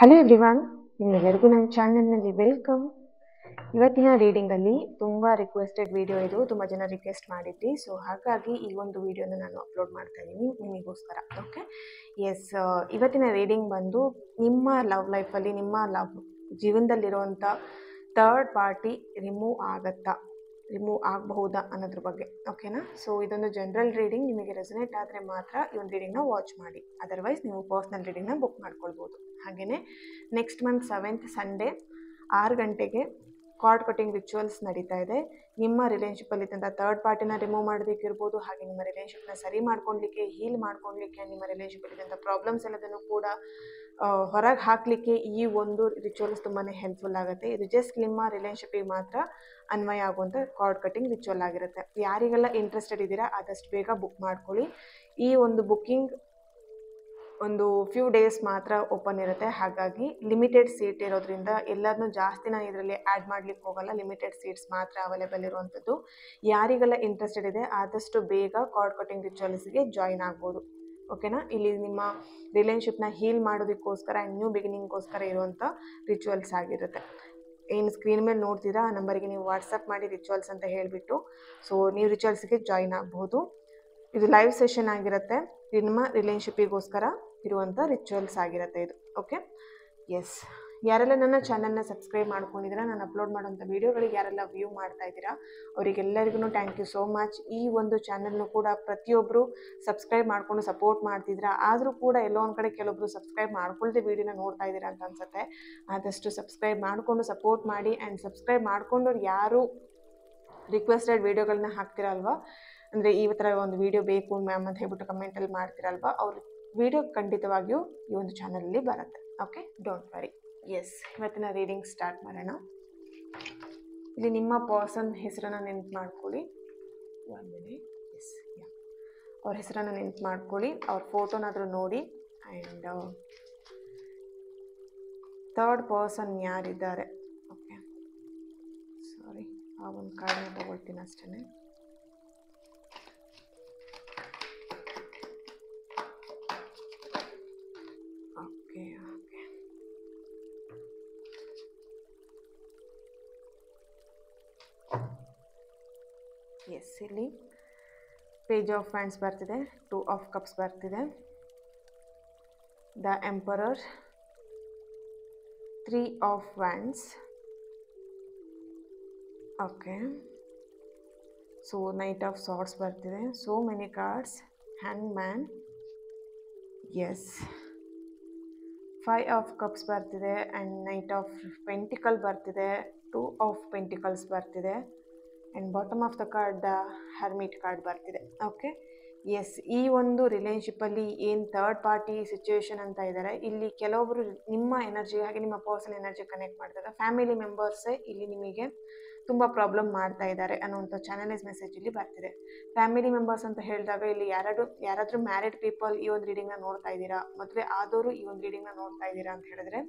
Hello everyone, ನಿಮ್ಮೆಲ್ಲರಿಗೂ ನನ್ನ ಚಾನಲ್ನಲ್ಲಿ ವೆಲ್ಕಮ್. ಇವತ್ತಿನ ರೀಡಿಂಗಲ್ಲಿ ತುಂಬ ರಿಕ್ವೆಸ್ಟೆಡ್ ವಿಡಿಯೋ ಇದು, ತುಂಬ ಜನ ರಿಕ್ವೆಸ್ಟ್ ಮಾಡಿದ್ರಿ. ಸೊ ಹಾಗಾಗಿ ಈ ಒಂದು ವಿಡಿಯೋನ ನಾನು ಅಪ್ಲೋಡ್ ಮಾಡ್ತಾ ಇದ್ದೀನಿ ನಿಮಗೋಸ್ಕರ. ಓಕೆ, ಎಸ್, ಇವತ್ತಿನ ರೀಡಿಂಗ್ ಬಂದು ನಿಮ್ಮ ಲವ್ ಲೈಫಲ್ಲಿ, ನಿಮ್ಮ ಲವ್ ಜೀವನದಲ್ಲಿರುವಂಥ ಥರ್ಡ್ ಪಾರ್ಟಿ ರಿಮೂವ್ ಆಗಬಹುದಾ ಅನ್ನೋದ್ರ ಬಗ್ಗೆ. ಓಕೆನಾ? ಸೊ ಇದೊಂದು ಜನರಲ್ ರೀಡಿಂಗ್. ನಿಮಗೆ ರೆಸನೇಟ್ ಆದರೆ ಮಾತ್ರ ಈ ಒಂದು ರೀಡಿಂಗ್ನ ವಾಚ್ ಮಾಡಿ, ಅದರ್ವೈಸ್ ನೀವು ಪರ್ಸ್ನಲ್ ರೀಡಿಂಗ್ನ ಬುಕ್ ಮಾಡ್ಕೊಳ್ಬೋದು. ಹಾಗೆಯೇ ನೆಕ್ಸ್ಟ್ ಮಂತ್ 7th ಸಂಡೇ 6 ಗಂಟೆಗೆ ಕಾರ್ಡ್ ಕಟಿಂಗ್ ರಿಚುವಲ್ಸ್ ನಡೀತಾ ಇದೆ. ನಿಮ್ಮ ರಿಲೇಷನ್ಶಿಪ್ಪಲ್ಲಿ ಇದ್ದಂಥ ಥರ್ಡ್ ಪಾರ್ಟಿನ ರಿಮೂವ್ ಮಾಡೋದಕ್ಕಿರ್ಬೋದು, ಹಾಗೆ ನಿಮ್ಮ ರಿಲೇಷನ್ಶಿಪ್ನ ಸರಿ ಮಾಡ್ಕೊಳ್ಲಿಕ್ಕೆ, ಹೀಲ್ ಮಾಡ್ಕೊಳ್ಲಿಕ್ಕೆ, ನಿಮ್ಮ ರಿಲೇಷನ್ಶಿಪ್ಪಲ್ಲಿ ಇದ್ದಂಥ ಪ್ರಾಬ್ಲಮ್ಸ್ ಎಲ್ಲದನ್ನು ಕೂಡ ಹೊರಗೆ ಹಾಕಲಿಕ್ಕೆ ಈ ಒಂದು ರಿಚುವಲ್ಸ್ ತುಂಬಾ ಹೆಲ್ಪ್ಫುಲ್ ಆಗುತ್ತೆ. ಇದು ಜಸ್ಟ್ ನಿಮ್ಮ ರಿಲೇಷನ್ಶಿಪ್ಪಿಗೆ ಮಾತ್ರ ಅನ್ವಯ ಆಗುವಂಥ ಕಾರ್ಡ್ ಕಟಿಂಗ್ ರಿಚುವಲ್ ಆಗಿರುತ್ತೆ. ಯಾರಿಗೆಲ್ಲ ಇಂಟ್ರೆಸ್ಟೆಡ್ ಇದ್ದೀರಾ ಆದಷ್ಟು ಬೇಗ ಬುಕ್ ಮಾಡ್ಕೊಳ್ಳಿ. ಈ ಒಂದು ಬುಕ್ಕಿಂಗ್ ಒಂದು ಫ್ಯೂ ಡೇಸ್ ಮಾತ್ರ ಓಪನ್ ಇರುತ್ತೆ, ಹಾಗಾಗಿ ಲಿಮಿಟೆಡ್ ಸೀಟ್ ಇರೋದ್ರಿಂದ ಎಲ್ಲದನ್ನೂ ಜಾಸ್ತಿ ನಾನು ಇದರಲ್ಲಿ ಆ್ಯಡ್ ಮಾಡಲಿಕ್ಕೆ ಹೋಗಲ್ಲ. ಲಿಮಿಟೆಡ್ ಸೀಟ್ಸ್ ಮಾತ್ರ ಅವೈಲೇಬಲ್ ಇರುವಂಥದ್ದು. ಯಾರಿಗೆಲ್ಲ ಇಂಟ್ರೆಸ್ಟೆಡ್ ಇದೆ ಆದಷ್ಟು ಬೇಗ ಕಾರ್ಡ್ ಕಟಿಂಗ್ ರಿಚುವಲ್ಸ್ಗೆ ಜಾಯಿನ್ ಆಗ್ಬೋದು. ಓಕೆನಾ? ಇಲ್ಲಿ ನಿಮ್ಮ ರಿಲೇಷನ್ಶಿಪ್ನ ಹೀಲ್ ಮಾಡೋದಕ್ಕೋಸ್ಕರ ಆ್ಯಂಡ್ ನ್ಯೂ ಬಿಗಿನಿಂಗ್ಗೋಸ್ಕರ ಇರುವಂಥ ರಿಚುವಲ್ಸ್ ಆಗಿರುತ್ತೆ. ಏನು ಸ್ಕ್ರೀನ್ ಮೇಲೆ ನೋಡ್ತೀರಾ ಆ ನಂಬರಿಗೆ ನೀವು ವಾಟ್ಸಪ್ ಮಾಡಿ ರಿಚುವಲ್ಸ್ ಅಂತ ಹೇಳಿಬಿಟ್ಟು ಸೊ ನೀವು ರಿಚುವಲ್ಸ್ಗೆ ಜಾಯಿನ್ ಆಗ್ಬೋದು. ಇದು ಲೈವ್ ಸೆಷನ್ ಆಗಿರುತ್ತೆ. ನಿಮ್ಮ ರಿಲೇಷನ್ಶಿಪ್ಪಿಗೋಸ್ಕರ ಇರುವಂಥ ರಿಚುವಲ್ಸ್ ಆಗಿರುತ್ತೆ ಇದು. ಓಕೆ, ಎಸ್, ಯಾರೆಲ್ಲ ನನ್ನ ಚಾನಲ್ನ ಸಬ್ಸ್ಕ್ರೈಬ್ ಮಾಡ್ಕೊಂಡಿದ್ದೀರಾ, ನಾನು ಅಪ್ಲೋಡ್ ಮಾಡೋಂಥ ವೀಡಿಯೋಗಳಿಗೆ ಯಾರೆಲ್ಲ ವ್ಯೂ ಮಾಡ್ತಾ ಇದ್ದೀರಾ ಅವರಿಗೆಲ್ಲರಿಗೂ ಥ್ಯಾಂಕ್ ಯು ಸೋ ಮಚ್. ಈ ಒಂದು ಚಾನಲ್ನು ಕೂಡ ಪ್ರತಿಯೊಬ್ಬರು ಸಬ್ಸ್ಕ್ರೈಬ್ ಮಾಡಿಕೊಂಡು ಸಪೋರ್ಟ್ ಮಾಡ್ತಿದ್ದೀರಾ. ಆದರೂ ಕೂಡ ಎಲ್ಲೋ ಒಂದು ಕಡೆ ಕೆಲವೊಬ್ಬರು ಸಬ್ಸ್ಕ್ರೈಬ್ ಮಾಡ್ಕೊಳ್ದೆ ವೀಡಿಯೋನ ನೋಡ್ತಾ ಇದ್ದೀರಾ ಅಂತ ಅನ್ಸುತ್ತೆ. ಆದಷ್ಟು ಸಬ್ಸ್ಕ್ರೈಬ್ ಮಾಡಿಕೊಂಡು ಸಪೋರ್ಟ್ ಮಾಡಿ. ಆ್ಯಂಡ್ ಸಬ್ಸ್ಕ್ರೈಬ್ ಮಾಡ್ಕೊಂಡವ್ರು ಯಾರು ರಿಕ್ವೆಸ್ಟೆಡ್ ವೀಡಿಯೋಗಳನ್ನ ಹಾಕ್ತಿರಲ್ವಾ, ಅಂದರೆ ಈ ಥರ ಒಂದು ವೀಡಿಯೋ ಬೇಕು ಮ್ಯಾಮ್ ಅಂತ ಹೇಳ್ಬಿಟ್ಟು ಕಮೆಂಟಲ್ಲಿ ಮಾಡ್ತಿರಲ್ವ, ಅವ್ರ ವಿಡಿಯೋ ಖಂಡಿತವಾಗಿಯೂ ಈ ಒಂದು ಚಾನಲಲ್ಲಿ ಬರುತ್ತೆ. Okay, don't worry. ಎಸ್, ಇವತ್ತಿನ ರೀಡಿಂಗ್ ಸ್ಟಾರ್ಟ್ ಮಾಡೋಣ. ಇಲ್ಲಿ ನಿಮ್ಮ ಪರ್ಸನ್ ಹೆಸರನ್ನು ನೆನಪು ಮಾಡ್ಕೊಳ್ಳಿ. 1 minute. ಎಸ್, ಅವ್ರ ಹೆಸರನ್ನು ನೆನಪು ಮಾಡ್ಕೊಳ್ಳಿ, ಅವ್ರ ಫೋಟೋನಾದರೂ ನೋಡಿ. ಆ್ಯಂಡ್ ಥರ್ಡ್ ಪರ್ಸನ್ ಯಾರಿದ್ದಾರೆ, ಓಕೆ, ಸಾರಿ, ಆ ಒಂದು ಕಾರ್ಡನ್ನ ತೊಗೊಳ್ತೀನಿ ಅಷ್ಟೇ. ಓಕೆ, ಎಸ್, ಇಲ್ಲಿ ಪೇಜ್ ಆಫ್ ವ್ಯಾಂಡ್ಸ್ ಬರ್ತಿದೆ, 2 of cups ಬರ್ತಿದೆ, the emperor, 3 of wands. Okay, so knight of swords ಬರ್ತಿದೆ, so many cards, hang man, yes, 5 of cups ಬರ್ತಿದೆ, ಆ್ಯಂಡ್ ನೈಟ್ ಆಫ್ ಪೆಂಟಿಕಲ್ ಬರ್ತಿದೆ, 2 of pentacles ಬರ್ತಿದೆ, and bottom of the card the hermit card ಬರ್ತಿದೆ. Okay, yes, ಈ ಒಂದು ರಿಲೇಷನ್ಶಿಪ್ಪಲ್ಲಿ ಏನು third party situation ಅಂತ ಇದ್ದಾರೆ, ಇಲ್ಲಿ ಕೆಲವೊಬ್ಬರು ನಿಮ್ಮ ಎನರ್ಜಿ ಹಾಗೆ ನಿಮ್ಮ ಪರ್ಸನ್ ಎನರ್ಜಿ ಕನೆಕ್ಟ್ ಮಾಡಿದಾಗ ಫ್ಯಾಮಿಲಿ ಮೆಂಬರ್ಸೇ ಇಲ್ಲಿ ನಿಮಗೆ ತುಂಬ ಪ್ರಾಬ್ಲಮ್ ಮಾಡ್ತಾ ಇದ್ದಾರೆ ಅನ್ನೋಂಥ ಚಾನಲೈಸ್ ಮೆಸೇಜ್ ಇಲ್ಲಿ ಬರ್ತಿದೆ. ಫ್ಯಾಮಿಲಿ ಮೆಂಬರ್ಸ್ ಅಂತ ಹೇಳಿದಾಗ ಇಲ್ಲಿ ಯಾರಾದರೂ ಮ್ಯಾರಿಡ್ ಪೀಪಲ್ ಈ ಒಂದು ರೀಡಿಂಗ್ನ ನೋಡ್ತಾ ಇದ್ದೀರಾ, ಮದುವೆ ಆದವರು ಈ ಒಂದು ರೀಡಿಂಗ್ನ ನೋಡ್ತಾ ಇದ್ದೀರಾ ಅಂತ ಹೇಳಿದ್ರೆ,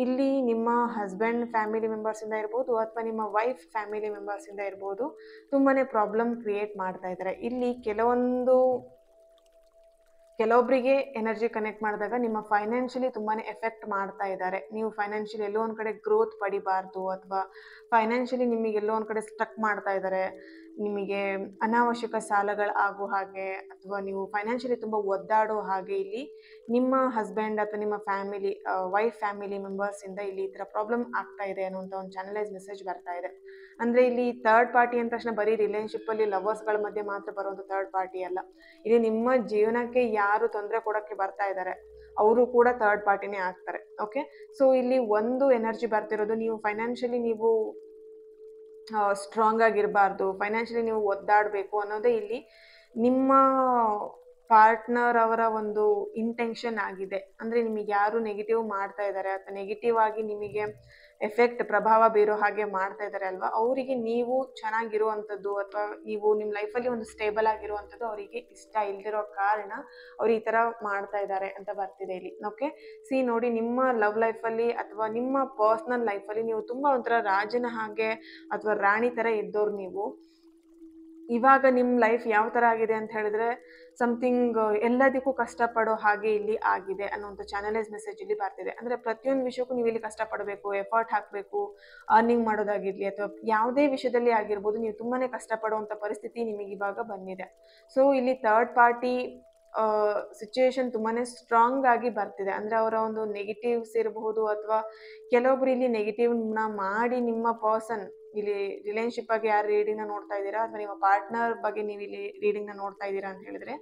ಇಲ್ಲಿ ನಿಮ್ಮ ಹಸ್ಬೆಂಡ್ ಫ್ಯಾಮಿಲಿ ಮೆಂಬರ್ಸಿಂದ ಇರ್ಬೋದು ಅಥವಾ ನಿಮ್ಮ ವೈಫ್ ಫ್ಯಾಮಿಲಿ ಮೆಂಬರ್ಸಿಂದ ಇರ್ಬೋದು ತುಂಬಾ ಪ್ರಾಬ್ಲಮ್ ಕ್ರಿಯೇಟ್ ಮಾಡ್ತಾ ಇದ್ದಾರೆ. ಇಲ್ಲಿ ಕೆಲವೊಬ್ಬರಿಗೆ ಎನರ್ಜಿ ಕನೆಕ್ಟ್ ಮಾಡಿದಾಗ ನಿಮ್ಮ ಫೈನಾನ್ಷಿಯಲಿ ತುಂಬಾ ಎಫೆಕ್ಟ್ ಮಾಡ್ತಾ ಇದ್ದಾರೆ. ನೀವು ಫೈನಾನ್ಷಿಯಲಿ ಎಲ್ಲೋ ಒಂದು ಕಡೆ ಗ್ರೋತ್ ಪಡಿಬಾರ್ದು, ಅಥವಾ ಫೈನಾನ್ಷಿಯಲಿ ನಿಮಗೆ ಎಲ್ಲೋ ಒಂದು ಕಡೆ ಸ್ಟಕ್ ಮಾಡ್ತಾ ಇದ್ದಾರೆ, ನಿಮಗೆ ಅನಾವಶ್ಯಕ ಸಾಲಗಳು ಆಗೋ ಹಾಗೆ, ಅಥವಾ ನೀವು ಫೈನಾನ್ಷಿಯಲಿ ತುಂಬ ಒದ್ದಾಡೋ ಹಾಗೆ ಇಲ್ಲಿ ನಿಮ್ಮ ಹಸ್ಬೆಂಡ್ ಅಥವಾ ನಿಮ್ಮ ವೈಫ್ ಫ್ಯಾಮಿಲಿ ಮೆಂಬರ್ಸಿಂದ ಇಲ್ಲಿ ಈ ಥರ ಪ್ರಾಬ್ಲಮ್ ಆಗ್ತಾ ಇದೆ ಅನ್ನೋಂಥ ಒಂದು ಚಾನಲೈಸ್ ಮೆಸೇಜ್ ಬರ್ತಾ ಇದೆ. ಅಂದರೆ ಇಲ್ಲಿ ಥರ್ಡ್ ಪಾರ್ಟಿ ಅಂದ ತಕ್ಷಣ ಬರೀ ರಿಲೇಷನ್ಶಿಪ್ಪಲ್ಲಿ ಲವರ್ಸ್ಗಳ ಮಧ್ಯೆ ಮಾತ್ರ ಬರುವಂಥ ಥರ್ಡ್ ಪಾರ್ಟಿ ಅಲ್ಲ, ಇಲ್ಲಿ ನಿಮ್ಮ ಜೀವನಕ್ಕೆ ಯಾರು ತೊಂದರೆ ಕೊಡೋಕ್ಕೆ ಬರ್ತಾ ಇದ್ದಾರೆ ಅವರು ಕೂಡ ಥರ್ಡ್ ಪಾರ್ಟಿನೇ ಆಗ್ತಾರೆ. ಓಕೆ, ಸೊ ಇಲ್ಲಿ ಒಂದು ಎನರ್ಜಿ ಬರ್ತಿರೋದು, ನೀವು ಫೈನಾನ್ಷಿಯಲಿ ನೀವು ಸ್ಟ್ರಾಂಗ್ ಆಗಿರಬಾರ್ದು, ಫೈನಾನ್ಷಿಯಲಿ ನೀವು ಒದ್ದಾಡಬೇಕು ಅನ್ನೋದೇ ಇಲ್ಲಿ ನಿಮ್ಮ ಪಾರ್ಟ್ನರ್ ಅವರ ಒಂದು ಇಂಟೆನ್ಷನ್ ಆಗಿದೆ. ಅಂದರೆ ನಿಮಗೆ ಯಾರು ನೆಗೆಟಿವ್ ಮಾಡ್ತಾ ಇದ್ದಾರೆ ಅಥವಾ ನೆಗೆಟಿವ್ ಆಗಿ ನಿಮಗೆ ಪ್ರಭಾವ ಬೀರೋ ಹಾಗೆ ಮಾಡ್ತಾ ಇದ್ದಾರೆ ಅಲ್ವಾ, ಅವರಿಗೆ ನೀವು ಚೆನ್ನಾಗಿರುವಂಥದ್ದು ಅಥವಾ ನೀವು ನಿಮ್ಮ ಲೈಫಲ್ಲಿ ಒಂದು ಸ್ಟೇಬಲ್ ಆಗಿರುವಂಥದ್ದು ಅವರಿಗೆ ಇಷ್ಟ ಇಲ್ದಿರೋ ಕಾರಣ ಅವ್ರು ಈ ಥರ ಮಾಡ್ತಾ ಇದ್ದಾರೆ ಅಂತ ಬರ್ತಿದೆ ಇಲ್ಲಿ. ಓಕೆ, ನೋಡಿ, ನಿಮ್ಮ ಲವ್ ಲೈಫಲ್ಲಿ ಅಥವಾ ನಿಮ್ಮ ಪರ್ಸ್ನಲ್ ಲೈಫಲ್ಲಿ ನೀವು ತುಂಬ ಒಂಥರ ರಾಜನ ಹಾಗೆ ಅಥವಾ ರಾಣಿ ಥರ ಇದ್ದವ್ರು ನೀವು. ಇವಾಗ ನಿಮ್ಮ ಲೈಫ್ ಯಾವ ಥರ ಆಗಿದೆ ಅಂತ ಹೇಳಿದ್ರೆ ಸಮಥಿಂಗ್ ಎಲ್ಲದಕ್ಕೂ ಕಷ್ಟಪಡೋ ಹಾಗೆ ಇಲ್ಲಿ ಆಗಿದೆ ಅನ್ನೋಂಥ ಚಾನಲೈಸ್ ಮೆಸೇಜ್ ಇಲ್ಲಿ ಬರ್ತಿದೆ. ಅಂದರೆ ಪ್ರತಿಯೊಂದು ವಿಷಯಕ್ಕೂ ನೀವು ಇಲ್ಲಿ ಕಷ್ಟಪಡಬೇಕು, ಎಫರ್ಟ್ ಹಾಕಬೇಕು, ಅರ್ನಿಂಗ್ ಮಾಡೋದಾಗಿರಲಿ ಅಥವಾ ಯಾವುದೇ ವಿಷಯದಲ್ಲಿ ಆಗಿರ್ಬೋದು, ನೀವು ತುಂಬಾ ಕಷ್ಟಪಡುವಂಥ ಪರಿಸ್ಥಿತಿ ನಿಮಗೆ ಇವಾಗ ಬಂದಿದೆ. ಸೊ ಇಲ್ಲಿ ಥರ್ಡ್ ಪಾರ್ಟಿ ಸಿಚುವೇಶನ್ ತುಂಬಾ ಸ್ಟ್ರಾಂಗ್ ಆಗಿ ಬರ್ತಿದೆ. ಅಂದರೆ ಅವರ ಒಂದು ನೆಗೆಟಿವ್ಸ್ ಇರಬಹುದು ಅಥವಾ ಕೆಲವೊಬ್ರು ಇಲ್ಲಿ ನೆಗೆಟಿವ್ನ ಮಾಡಿ ನಿಮ್ಮ ಪರ್ಸನ್ ಇಲ್ಲಿ ರಿಲೇಶನ್ಶಿಪ್ ಬಗ್ಗೆ ಯಾರು ರೀಡಿಂಗ್ನ ನೋಡ್ತಾ ಇದ್ದೀರಾ ಅಥವಾ ನಿಮ್ಮ ಪಾರ್ಟ್ನರ್ ಬಗ್ಗೆ ನೀವು ಇಲ್ಲಿ ರೀಡಿಂಗ್ನ ನೋಡ್ತಾ ಇದ್ದೀರಾ ಅಂತ ಹೇಳಿದ್ರೆ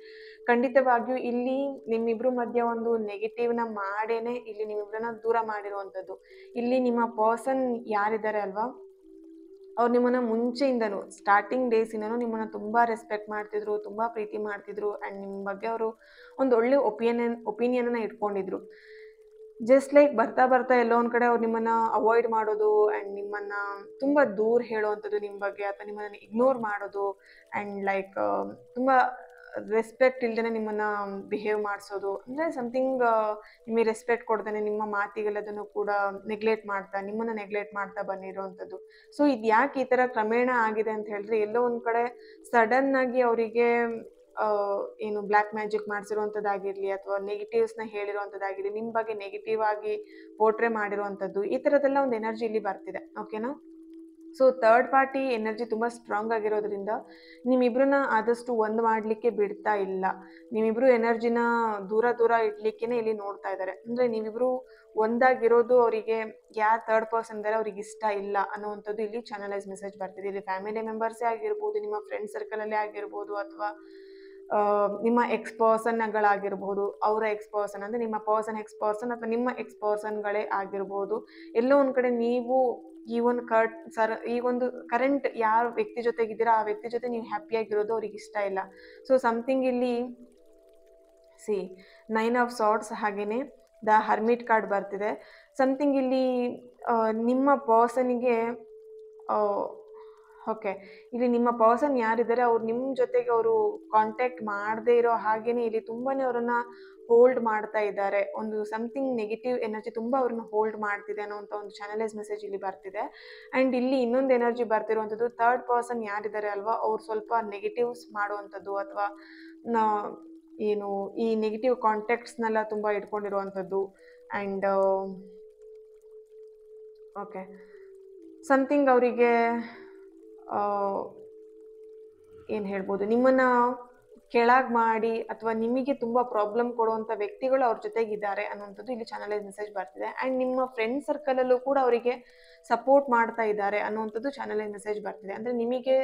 ಖಂಡಿತವಾಗಿಯೂ ಇಲ್ಲಿ ನಿಮ್ಮಿಬ್ರು ಮಧ್ಯೆ ಒಂದು ನೆಗೆಟಿವ್ನ ಮಾಡೇನೆ ಇಲ್ಲಿ ನಿಮ್ಮಿಬ್ರನ್ನ ದೂರ ಮಾಡಿರುವಂಥದ್ದು. ಇಲ್ಲಿ ನಿಮ್ಮ ಪರ್ಸನ್ ಯಾರಿದ್ದಾರೆ ಅಲ್ವಾ, ಅವ್ರು ನಿಮ್ಮನ್ನ ಮುಂಚೆಯಿಂದನೂ ಸ್ಟಾರ್ಟಿಂಗ್ ಡೇಸಿಂದನೂ ನಿಮ್ಮನ್ನ ತುಂಬಾ ರೆಸ್ಪೆಕ್ಟ್ ಮಾಡ್ತಿದ್ರು, ತುಂಬಾ ಪ್ರೀತಿ ಮಾಡ್ತಿದ್ರು ಆ್ಯಂಡ್ ನಿಮ್ಮ ಬಗ್ಗೆ ಅವರು ಒಂದು ಒಳ್ಳೆ ಒಪಿನಿಯನ್ನ ಇಟ್ಕೊಂಡಿದ್ರು. ಜಸ್ಟ್ ಲೈಕ್ ಬರ್ತಾ ಬರ್ತಾ ಎಲ್ಲೋ ಒಂದು ಕಡೆ ಅವ್ರು ನಿಮ್ಮನ್ನ ಅವಾಯ್ಡ್ ಮಾಡೋದು ಆ್ಯಂಡ್ ನಿಮ್ಮನ್ನ ತುಂಬ ದೂರ ಹೇಳೋವಂಥದ್ದು ನಿಮ್ಮ ಬಗ್ಗೆ ಅಥವಾ ನಿಮ್ಮನ್ನ ಇಗ್ನೋರ್ ಮಾಡೋದು ಆ್ಯಂಡ್ ಲೈಕ್ ತುಂಬ ರೆಸ್ಪೆಕ್ಟ್ ಇಲ್ದೇ ನಿಮ್ಮನ್ನ ಬಿಹೇವ್ ಮಾಡಿಸೋದು, ಅಂದರೆ ಸಮಥಿಂಗ್ ನಿಮಗೆ ರೆಸ್ಪೆಕ್ಟ್ ಕೊಡ್ದೇ ನಿಮ್ಮ ಮಾತಿಗೆಲ್ಲದನ್ನು ಕೂಡ ನಿಮ್ಮನ್ನ ನೆಗ್ಲೆಕ್ಟ್ ಮಾಡ್ತಾ ಬಂದಿರೋವಂಥದ್ದು. ಸೊ ಇದು ಯಾಕೆ ಈ ಥರ ಕ್ರಮೇಣ ಆಗಿದೆ ಅಂತ ಹೇಳಿದ್ರೆ ಎಲ್ಲೋ ಒಂದು ಕಡೆ ಸಡನ್ ಆಗಿ ಅವರಿಗೆ ಏನು ಬ್ಲ್ಯಾಕ್ ಮ್ಯಾಜಿಕ್ ಮಾಡಿಸಿರುವಂಥದ್ದಾಗಿರಲಿ ಅಥವಾ ನೆಗೆಟಿವ್ಸ್ನ ಹೇಳಿರುವಂಥದ್ದಾಗಿರಲಿ, ನಿಮ್ಮ ಬಗ್ಗೆ ನೆಗೆಟಿವ್ ಆಗಿ ಪೋರ್ಟ್ರೇ ಮಾಡಿರುವಂಥದ್ದು, ಈ ಥರದ್ದೆಲ್ಲ ಒಂದು ಎನರ್ಜಿ ಇಲ್ಲಿ ಬರ್ತಿದೆ. ಓಕೆನಾ? ಸೊ ಥರ್ಡ್ ಪಾರ್ಟಿ ಎನರ್ಜಿ ತುಂಬ ಸ್ಟ್ರಾಂಗ್ ಆಗಿರೋದ್ರಿಂದ ನಿಮ್ಮಿಬ್ರನ್ನ ಆದಷ್ಟು ಒಂದು ಮಾಡಲಿಕ್ಕೆ ಬಿಡ್ತಾ ಇಲ್ಲ. ನಿಮ್ಮಿಬ್ರು ಎನರ್ಜಿನ ದೂರ ದೂರ ಇಡ್ಲಿಕ್ಕೇನೆ ಇಲ್ಲಿ ನೋಡ್ತಾ ಇದ್ದಾರೆ. ಅಂದರೆ ನೀವಿಬ್ರು ಒಂದಾಗಿರೋದು ಅವರಿಗೆ ಯಾರು ಥರ್ಡ್ ಪರ್ಸನ್ ಇದ್ದಾರೆ ಅವ್ರಿಗೆ ಇಷ್ಟ ಇಲ್ಲ ಅನ್ನೋವಂಥದ್ದು ಇಲ್ಲಿ ಚಾನಲೈಸ್ ಮೆಸೇಜ್ ಬರ್ತಿದೆ. ಇಲ್ಲಿ ಫ್ಯಾಮಿಲಿ ಮೆಂಬರ್ಸೇ ಆಗಿರ್ಬೋದು, ನಿಮ್ಮ ಫ್ರೆಂಡ್ ಸರ್ಕಲಲ್ಲೇ ಆಗಿರ್ಬೋದು ಅಥವಾ ನಿಮ್ಮ ಪರ್ಸನ್ಗಳಾಗಿರ್ಬೋದು, ಅವರ ಪರ್ಸನ್ ಅಂದರೆ ನಿಮ್ಮ ಪರ್ಸನ್ ಅಥವಾ ನಿಮ್ಮ ಪರ್ಸನ್ಗಳೇ ಆಗಿರ್ಬೋದು. ಎಲ್ಲೋ ಒಂದು ಕಡೆ ನೀವು ಈ ಒಂದು ಕರೆಂಟ್ ಯಾವ ವ್ಯಕ್ತಿ ಜೊತೆಗಿದ್ದೀರಾ ಆ ವ್ಯಕ್ತಿ ಜೊತೆ ನೀವು ಹ್ಯಾಪಿಯಾಗಿರೋದು ಅವ್ರಿಗೆ ಇಷ್ಟ ಇಲ್ಲ. ಸೊ ಸಮಥಿಂಗ್ ಇಲ್ಲಿ 9 ಆಫ್ ಸಾರ್ಟ್ಸ್ ಹಾಗೆಯೇ ದ ಹರ್ಮಿಟ್ ಕಾರ್ಡ್ ಬರ್ತಿದೆ. ಸಮಥಿಂಗ್ ಇಲ್ಲಿ ನಿಮ್ಮ ಪರ್ಸನಿಗೆ ಓಕೆ, ಇಲ್ಲಿ ನಿಮ್ಮ ಪರ್ಸನ್ ಯಾರಿದ್ದಾರೆ ಅವ್ರು ನಿಮ್ಮ ಜೊತೆಗೆ ಅವರು ಕಾಂಟ್ಯಾಕ್ಟ್ ಮಾಡದೇ ಇರೋ ಹಾಗೇನೆ ಇಲ್ಲಿ ತುಂಬಾ ಅವರನ್ನ ಹೋಲ್ಡ್ ಮಾಡ್ತಾ ಇದ್ದಾರೆ. ಒಂದು ಸಮಥಿಂಗ್ ನೆಗೆಟಿವ್ ಎನರ್ಜಿ ತುಂಬ ಅವ್ರನ್ನ ಹೋಲ್ಡ್ ಮಾಡ್ತಿದೆ ಅನ್ನೋಂಥ ಒಂದು ಚಾನಲೈಸ್ ಮೆಸೇಜ್ ಇಲ್ಲಿ ಬರ್ತಿದೆ. ಆ್ಯಂಡ್ ಇಲ್ಲಿ ಇನ್ನೊಂದು ಎನರ್ಜಿ ಬರ್ತಿರುವಂಥದ್ದು ಥರ್ಡ್ ಪರ್ಸನ್ ಯಾರಿದ್ದಾರೆ ಅಲ್ವಾ ಅವ್ರು ಸ್ವಲ್ಪ ನೆಗೆಟಿವ್ಸ್ ಮಾಡುವಂಥದ್ದು ಅಥವಾ ಏನು ಈ ನೆಗೆಟಿವ್ ಕಾಂಟ್ಯಾಕ್ಟ್ಸ್ನೆಲ್ಲ ತುಂಬ ಇಟ್ಕೊಂಡಿರುವಂಥದ್ದು. ಆ್ಯಂಡ್ ಓಕೆ, ಸಮಥಿಂಗ್ ಅವರಿಗೆ ಏನು ಹೇಳ್ಬೋದು, ನಿಮ್ಮನ್ನು ಕೆಳಗೆ ಮಾಡಿ ಅಥವಾ ನಿಮಗೆ ತುಂಬ ಪ್ರಾಬ್ಲಮ್ ಕೊಡುವಂಥ ವ್ಯಕ್ತಿಗಳು ಅವ್ರ ಜೊತೆಗಿದ್ದಾರೆ ಅನ್ನೋಂಥದ್ದು ಇಲ್ಲಿ ಚಾನಲೈಸ್ ಮೆಸೇಜ್ ಬರ್ತಿದೆ. ಆ್ಯಂಡ್ ನಿಮ್ಮ ಫ್ರೆಂಡ್ ಸರ್ಕಲಲ್ಲೂ ಕೂಡ ಅವರಿಗೆ ಸಪೋರ್ಟ್ ಮಾಡ್ತಾ ಇದ್ದಾರೆ ಅನ್ನೋವಂಥದ್ದು ಚಾನಲೈಸ್ ಮೆಸೇಜ್ ಬರ್ತಿದೆ. ಅಂದರೆ ನಿಮಗೆ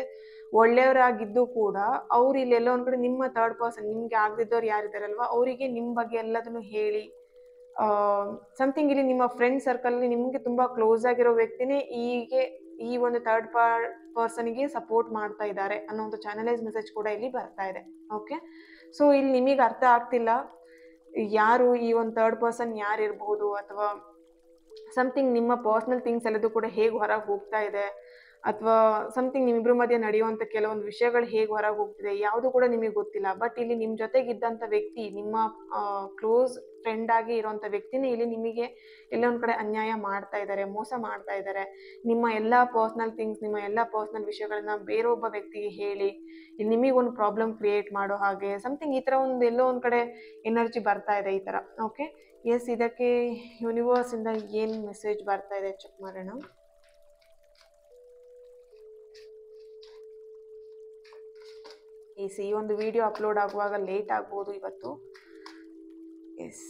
ಒಳ್ಳೆಯವರಾಗಿದ್ದು ಕೂಡ ಅವ್ರು ಇಲ್ಲಿ ಎಲ್ಲೋ ಒಂದು ಕಡೆ ನಿಮ್ಮ ಥರ್ಡ್ ಪರ್ಸನ್ ನಿಮಗೆ ಆಗದಿದ್ದವ್ರು ಯಾರಿದ್ದಾರಲ್ವ ಅವರಿಗೆ ನಿಮ್ಮ ಬಗ್ಗೆ ಎಲ್ಲದನ್ನು ಹೇಳಿ ಸಮಥಿಂಗ್ ಇಲ್ಲಿ ನಿಮ್ಮ ಫ್ರೆಂಡ್ ಸರ್ಕಲಲ್ಲಿ ನಿಮಗೆ ತುಂಬ ಕ್ಲೋಸ್ ಆಗಿರೋ ವ್ಯಕ್ತಿನೇ ಈ ಒಂದು ಥರ್ಡ್ ಪರ್ಸನ್ಗೆ ಸಪೋರ್ಟ್ ಮಾಡ್ತಾ ಇದ್ದಾರೆ ಅನ್ನೋಂಥ ಚಾನಲೈಸ್ ಮೆಸೇಜ್ ಕೂಡ ಇಲ್ಲಿ ಬರ್ತಾ ಇದೆ. ಓಕೆ, ಸೊ ಇಲ್ಲಿ ನಿಮಗೆ ಅರ್ಥ ಆಗ್ತಿಲ್ಲ ಯಾರು ಈ ಒಂದು ಥರ್ಡ್ ಪರ್ಸನ್ ಯಾರು ಇರ್ಬೋದು ಅಥವಾ ಸಮಥಿಂಗ್ ನಿಮ್ಮ ಪರ್ಸ್ನಲ್ ಥಿಂಗ್ಸ್ ಎಲ್ಲದೂ ಕೂಡ ಹೇಗೆ ಹೊರಗೆ ಹೋಗ್ತಾ ಇದೆ ಅಥವಾ ಸಮಥಿಂಗ್ ನಿಮ್ಮಿಬ್ರ ಮಧ್ಯೆ ನಡೆಯುವಂಥ ಕೆಲವೊಂದು ವಿಷಯಗಳು ಹೇಗೆ ಹೊರಗೆ ಹೋಗ್ತಿದೆ ಯಾವುದು ಕೂಡ ನಿಮಗೆ ಗೊತ್ತಿಲ್ಲ. ಬಟ್ ಇಲ್ಲಿ ನಿಮ್ಮ ಜೊತೆಗಿದ್ದಂಥ ವ್ಯಕ್ತಿ ನಿಮ್ಮ ಕ್ಲೋಸ್ ಫ್ರೆಂಡ್ ಆಗಿ ಇರೋವಂಥ ವ್ಯಕ್ತಿನೇ ಇಲ್ಲಿ ನಿಮಗೆ ಎಲ್ಲೊಂದು ಕಡೆ ಅನ್ಯಾಯ ಮಾಡ್ತಾ ಇದ್ದಾರೆ, ಮೋಸ ಮಾಡ್ತಾ ಇದ್ದಾರೆ. ನಿಮ್ಮ ಎಲ್ಲ ಪರ್ಸ್ನಲ್ ಥಿಂಗ್ಸ್, ನಿಮ್ಮ ಎಲ್ಲ ಪರ್ಸ್ನಲ್ ವಿಷಯಗಳನ್ನ ಬೇರೊಬ್ಬ ವ್ಯಕ್ತಿಗೆ ಹೇಳಿ ಇಲ್ಲಿ ನಿಮಗೊಂದು ಪ್ರಾಬ್ಲಮ್ ಕ್ರಿಯೇಟ್ ಮಾಡೋ ಹಾಗೆ ಸಮಥಿಂಗ್ ಈ ಥರ ಒಂದು ಎಲ್ಲೋ ಒಂದು ಕಡೆ ಎನರ್ಜಿ ಬರ್ತಾ ಇದೆ ಈ ಥರ. ಓಕೆ, ಎಸ್, ಇದಕ್ಕೆ ಯೂನಿವರ್ಸಿಂದ ಏನು ಮೆಸೇಜ್ ಬರ್ತಾ ಇದೆ ಚೆಕ್ ಮಾಡೋಣ. ಈ ಒಂದು ವಿಡಿಯೋ ಅಪ್ಲೋಡ್ ಆಗುವಾಗ ಲೇಟ್ ಆಗ್ಬೋದು ಇವತ್ತು. ಎಸ್,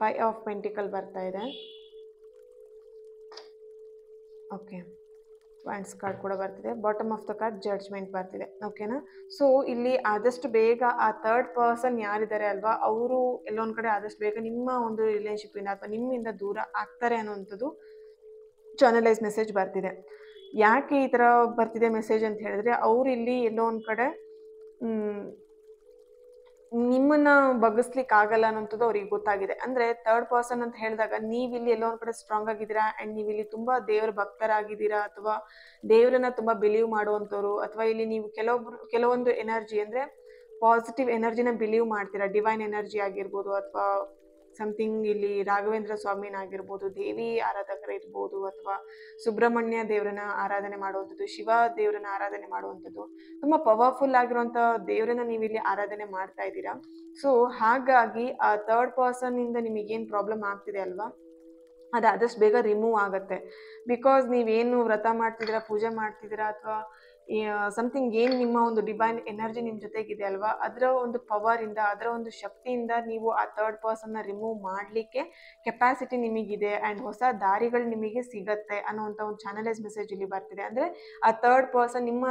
5 ಆಫ್ ಪೆಂಟಿಕಲ್ ಬರ್ತಾ ಇದೆ. ಓಕೆ, ವ್ಯಾಂಡ್ಸ್ ಕಾರ್ಡ್ ಕೂಡ ಬರ್ತಿದೆ. Bottom of the card judgement ಬರ್ತಿದೆ. ಓಕೆನಾ? ಸೊ ಇಲ್ಲಿ ಆದಷ್ಟು ಬೇಗ ಆ ಥರ್ಡ್ ಪರ್ಸನ್ ಯಾರಿದ್ದಾರೆ ಅಲ್ವಾ ಅವರು ಎಲ್ಲೊಂದು ಕಡೆ ಆದಷ್ಟು ಬೇಗ ನಿಮ್ಮ ಒಂದು ರಿಲೇಶನ್ಶಿಪ್ಪಿಂದ ಅಥವಾ ನಿಮ್ಮಿಂದ ದೂರ ಆಗ್ತಾರೆ ಅನ್ನೋವಂಥದ್ದು ಚಾನಲೈಸ್ ಮೆಸೇಜ್ ಬರ್ತಿದೆ. ಯಾಕೆ ಈ ಥರ ಬರ್ತಿದೆ ಮೆಸೇಜ್ ಅಂತ ಹೇಳಿದ್ರೆ ಅವ್ರು ಇಲ್ಲಿ ಎಲ್ಲೋ ಒಂದು ಕಡೆ ನಿಮ್ಮನ್ನ ಬಗ್ಗಿಸ್ಲಿಕ್ಕೆ ಆಗಲ್ಲ ಅನ್ನೋಂಥದ್ದು ಅವ್ರಿಗೆ ಗೊತ್ತಾಗಿದೆ. ಅಂದರೆ ಥರ್ಡ್ ಪರ್ಸನ್ ಅಂತ ಹೇಳಿದಾಗ ನೀವಿಲ್ಲಿ ಎಲ್ಲೋ ಒಂದು ಕಡೆ ಸ್ಟ್ರಾಂಗ್ ಆಗಿದ್ದೀರಾ ಆ್ಯಂಡ್ ನೀವಿಲ್ಲಿ ತುಂಬ ದೇವರ ಭಕ್ತರಾಗಿದ್ದೀರಾ ಅಥವಾ ದೇವರನ್ನ ತುಂಬ ಬಿಲೀವ್ ಮಾಡುವಂಥವ್ರು ಅಥವಾ ಇಲ್ಲಿ ನೀವು ಕೆಲವೊಂದು ಎನರ್ಜಿ ಅಂದರೆ ಪಾಸಿಟಿವ್ ಎನರ್ಜಿನ ಬಿಲೀವ್ ಮಾಡ್ತೀರಾ. ಡಿವೈನ್ ಎನರ್ಜಿ ಆಗಿರ್ಬೋದು ಅಥವಾ ಸಮಥಿಂಗ್ ಇಲ್ಲಿ ರಾಘವೇಂದ್ರ ಸ್ವಾಮಿನಾಗಿರ್ಬೋದು, ದೇವಿ ಆರಾಧಕರಿರ್ಬೋದು, ಅಥವಾ ಸುಬ್ರಹ್ಮಣ್ಯ ದೇವರನ್ನ ಆರಾಧನೆ ಮಾಡುವಂಥದ್ದು, ಶಿವ ದೇವರನ್ನ ಆರಾಧನೆ ಮಾಡುವಂಥದ್ದು, ತುಂಬ ಪವರ್ಫುಲ್ ಆಗಿರುವಂಥ ದೇವರನ್ನ ನೀವು ಇಲ್ಲಿ ಆರಾಧನೆ ಮಾಡ್ತಾ ಇದ್ದೀರಾ. ಸೊ ಹಾಗಾಗಿ ಆ ಥರ್ಡ್ ಪರ್ಸನ್ ಇಂದ ನಿಮಗೇನು ಪ್ರಾಬ್ಲಮ್ ಆಗ್ತಿದೆ ಅಲ್ವಾ, ಅದು ಆದಷ್ಟು ಬೇಗ ರಿಮೂವ್ ಆಗುತ್ತೆ. ಬಿಕಾಸ್ ನೀವೇನು ವ್ರತ ಮಾಡ್ತಿದ್ದೀರಾ, ಪೂಜೆ ಮಾಡ್ತಿದ್ದೀರಾ, ಅಥವಾ ಸಮಥಿಂಗ್ ಏನು ನಿಮ್ಮ ಒಂದು ಡಿವೈನ್ ಎನರ್ಜಿ ನಿಮ್ಮ ಜೊತೆಗಿದೆ ಅಲ್ವಾ, ಅದರ ಒಂದು ಪವರಿಂದ, ಅದರ ಒಂದು ಶಕ್ತಿಯಿಂದ ನೀವು ಆ ಥರ್ಡ್ ಪರ್ಸನ್ನ ರಿಮೂವ್ ಮಾಡಲಿಕ್ಕೆ ಕೆಪಾಸಿಟಿ ನಿಮಗಿದೆ ಆ್ಯಂಡ್ ಹೊಸ ದಾರಿಗಳು ನಿಮಗೆ ಸಿಗತ್ತೆ ಅನ್ನೋವಂಥ ಒಂದು ಚಾನಲೈಸ್ ಮೆಸೇಜ್ ಇಲ್ಲಿ ಬರ್ತಿದೆ. ಅಂದರೆ ಆ ಥರ್ಡ್ ಪರ್ಸನ್ ನಿಮ್ಮ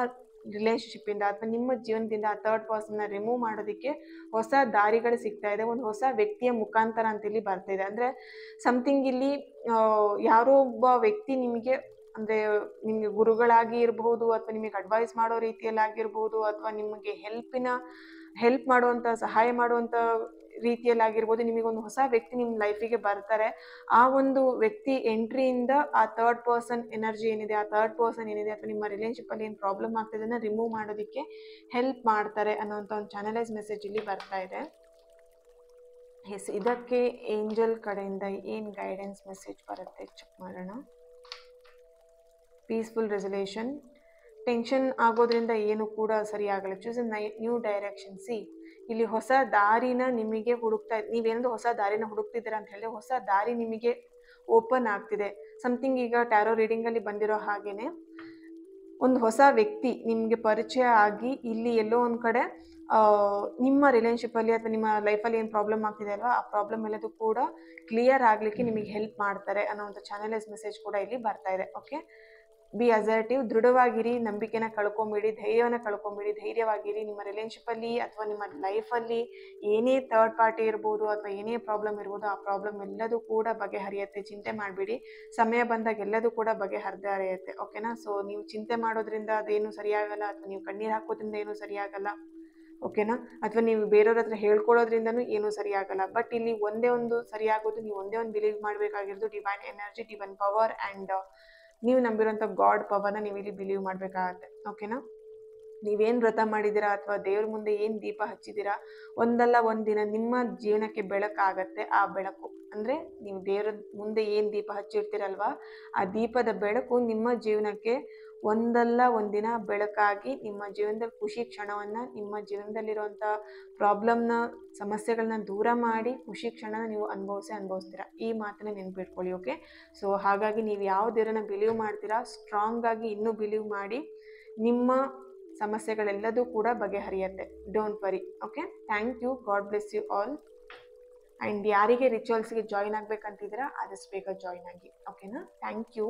ರಿಲೇಶನ್ಶಿಪ್ಪಿಂದ ಅಥವಾ ನಿಮ್ಮ ಜೀವನದಿಂದ ಆ ಥರ್ಡ್ ಪರ್ಸನ್ನ ರಿಮೂವ್ ಮಾಡೋದಕ್ಕೆ ಹೊಸ ದಾರಿಗಳು ಸಿಗ್ತಾ ಇದೆ, ಒಂದು ಹೊಸ ವ್ಯಕ್ತಿಯ ಮುಖಾಂತರ ಅಂತ ಇಲ್ಲಿ ಬರ್ತಿದೆ. ಅಂದರೆ ಸಮಥಿಂಗ್ ಇಲ್ಲಿ ಯಾರೋ ಒಬ್ಬ ವ್ಯಕ್ತಿ ನಿಮಗೆ, ಅಂದರೆ ನಿಮಗೆ ಗುರುಗಳಾಗಿ ಇರಬಹುದು, ಅಥವಾ ನಿಮಗೆ ಅಡ್ವೈಸ್ ಮಾಡೋ ರೀತಿಯಲ್ಲಾಗಿರ್ಬೋದು, ಅಥವಾ ನಿಮಗೆ ಹೆಲ್ಪ್ ಮಾಡುವಂಥ, ಸಹಾಯ ಮಾಡುವಂಥ ರೀತಿಯಲ್ಲಾಗಿರ್ಬೋದು, ನಿಮಗೊಂದು ಹೊಸ ವ್ಯಕ್ತಿ ನಿಮ್ಮ ಲೈಫಿಗೆ ಬರ್ತಾರೆ. ಆ ಒಂದು ವ್ಯಕ್ತಿ ಎಂಟ್ರಿಯಿಂದ ಆ ಥರ್ಡ್ ಪರ್ಸನ್ ಎನರ್ಜಿ ಏನಿದೆ, ಆ ಥರ್ಡ್ ಪರ್ಸನ್ ಏನಿದೆ, ಅಥವಾ ನಿಮ್ಮ ರಿಲೇಶನ್ಶಿಪ್ಪಲ್ಲಿ ಏನು ಪ್ರಾಬ್ಲಮ್ ಆಗ್ತಿದೆ ಅದನ್ನು ರಿಮೂವ್ ಮಾಡೋದಕ್ಕೆ ಹೆಲ್ಪ್ ಮಾಡ್ತಾರೆ ಅನ್ನೋಂಥ ಒಂದು ಚಾನಲೈಸ್ ಮೆಸೇಜ್ ಇಲ್ಲಿ ಬರ್ತಾ ಇದೆ. ಎಸ್, ಇದಕ್ಕೆ ಏಂಜಲ್ ಕಡೆಯಿಂದ ಏನು ಗೈಡೆನ್ಸ್ ಮೆಸೇಜ್ ಬರುತ್ತೆ ಚೆಕ್ ಮಾಡೋಣ. Peaceful resolution. ಟೆನ್ಷನ್ ಆಗೋದ್ರಿಂದ ಏನು ಕೂಡ ಸರಿ ಆಗಲ್ಲ. Choose A new direction. C, ಇಲ್ಲಿ ಹೊಸ ದಾರಿನ ನಿಮಗೆ ನೀವೇನಾದ್ರು ಹೊಸ ದಾರಿನ ಹುಡುಕ್ತಿದ್ದೀರಾ ಅಂತ ಹೇಳಿದ್ರೆ ಹೊಸ ದಾರಿ ನಿಮಗೆ ಓಪನ್ ಆಗ್ತಿದೆ. ಸಮಥಿಂಗ್ ಈಗ ಟ್ಯಾರೋ ರೀಡಿಂಗಲ್ಲಿ ಬಂದಿರೋ ಹಾಗೇನೆ ಒಂದು ಹೊಸ ವ್ಯಕ್ತಿ ನಿಮಗೆ ಪರಿಚಯ ಆಗಿ ಇಲ್ಲಿ ಎಲ್ಲೋ ಒಂದು ಕಡೆ ನಿಮ್ಮ ರಿಲೇಶನ್ಶಿಪ್ಪಲ್ಲಿ ಅಥವಾ ನಿಮ್ಮ ಲೈಫಲ್ಲಿ ಏನು ಪ್ರಾಬ್ಲಮ್ ಆಗ್ತಿದೆ ಅಲ್ವಾ, ಆ ಪ್ರಾಬ್ಲಮ್ ಎಲ್ಲದೂ ಕೂಡ ಕ್ಲಿಯರ್ ಆಗಲಿಕ್ಕೆ ನಿಮಗೆ ಹೆಲ್ಪ್ ಮಾಡ್ತಾರೆ ಅನ್ನೋವಂಥ ಚಾನಲೈಸ್ ಮೆಸೇಜ್ ಕೂಡ ಇಲ್ಲಿ ಬರ್ತಾ ಇದೆ. Okay, be assertive. ದೃಢವಾಗಿರಿ, ನಂಬಿಕೆನ ಕಳ್ಕೊಂಬಿಡಿ, ಧೈರ್ಯವನ್ನು ಕಳ್ಕೊಂಬಿಡಿ, ಧೈರ್ಯವಾಗಿರಿ. ನಿಮ್ಮ ರಿಲೇಶನ್ಶಿಪ್ಪಲ್ಲಿ ಅಥವಾ ನಿಮ್ಮ ಲೈಫಲ್ಲಿ ಏನೇ ಥರ್ಡ್ ಪಾರ್ಟಿ ಇರ್ಬೋದು ಅಥವಾ ಏನೇ ಪ್ರಾಬ್ಲಮ್ ಇರ್ಬೋದು, ಆ ಪ್ರಾಬ್ಲಮ್ ಎಲ್ಲದೂ ಕೂಡ ಬಗೆಹರಿಯುತ್ತೆ. ಚಿಂತೆ ಮಾಡಬೇಡಿ, ಸಮಯ ಬಂದಾಗ ಎಲ್ಲದೂ ಕೂಡ ಬಗೆಹರಿಯುತ್ತೆ. ಓಕೆನಾ? ಸೊ ನೀವು ಚಿಂತೆ ಮಾಡೋದ್ರಿಂದ ಅದೇನು ಸರಿಯಾಗಲ್ಲ, ಅಥವಾ ನೀವು ಕಣ್ಣೀರು ಹಾಕೋದ್ರಿಂದ ಏನೂ ಸರಿಯಾಗಲ್ಲ. ಓಕೆನಾ? ಅಥವಾ ನೀವು ಬೇರೆಯವ್ರ ಹತ್ರ ಹೇಳ್ಕೊಳ್ಳೋದ್ರಿಂದನೂ ಏನೂ ಸರಿಯಾಗಲ್ಲ. ಬಟ್ ಇಲ್ಲಿ ಒಂದೇ ಒಂದು ಸರಿಯಾಗೋದು, ನೀವು ಒಂದೇ ಒಂದು ಬಿಲೀವ್ ಮಾಡಬೇಕಾಗಿರೋದು divine energy, divine power and ನೀವು ನಂಬಿರೋಂಥ ಗಾಡ್ ಪವರ್ನ ನೀವು ಇಲ್ಲಿ ಬಿಲೀವ್ ಮಾಡಬೇಕಾಗತ್ತೆ. ಓಕೆನಾ? ನೀವೇನು ವ್ರತ ಮಾಡಿದ್ದೀರಾ ಅಥವಾ ದೇವ್ರ ಮುಂದೆ ಏನು ದೀಪ ಹಚ್ಚಿದ್ದೀರಾ, ಒಂದಲ್ಲ ಒಂದಿನ ನಿಮ್ಮ ಜೀವನಕ್ಕೆ ಬೆಳಕಾಗತ್ತೆ. ಆ ಬೆಳಕು ಅಂದರೆ ನೀವು ದೇವ್ರ ಮುಂದೆ ಏನು ದೀಪ ಹಚ್ಚಿರ್ತೀರಲ್ವಾ, ಆ ದೀಪದ ಬೆಳಕು ನಿಮ್ಮ ಜೀವನಕ್ಕೆ ಒಂದಲ್ಲ ಒಂದಿನ ಬೆಳಕಾಗಿ ನಿಮ್ಮ ಜೀವನದಲ್ಲಿ ಖುಷಿ ಕ್ಷಣವನ್ನು, ನಿಮ್ಮ ಜೀವನದಲ್ಲಿರುವಂಥ ಪ್ರಾಬ್ಲಮ್ನ, ಸಮಸ್ಯೆಗಳನ್ನ ದೂರ ಮಾಡಿ ಖುಷಿ ಕ್ಷಣನ ನೀವು ಅನುಭವಿಸ್ತೀರಾ. ಈ ಮಾತನ್ನ ನೆನ್ಪಿಟ್ಕೊಳ್ಳಿ. ಓಕೆ? ಸೊ ಹಾಗಾಗಿ ನೀವು ಯಾವ ದೇವರನ್ನ ಬಿಲೀವ್ ಮಾಡ್ತೀರಾ, ಸ್ಟ್ರಾಂಗ್ ಆಗಿ ಇನ್ನೂ ಬಿಲೀವ್ ಮಾಡಿ. ನಿಮ್ಮ ಸಮಸ್ಯೆಗಳೆಲ್ಲದೂ ಕೂಡ ಬಗೆಹರಿಯುತ್ತೆ. Don't worry. Okay? Thank you. God bless you all. And ಯಾರಿಗೆ ರಿಚುವಲ್ಸ್ಗೆ ಜಾಯಿನ್ ಆಗಬೇಕಂತಿದ್ದೀರಾ ಆದಷ್ಟು ಬೇಗ ಜಾಯಿನ್ ಆಗಿ. ಓಕೆನಾ? Thank you.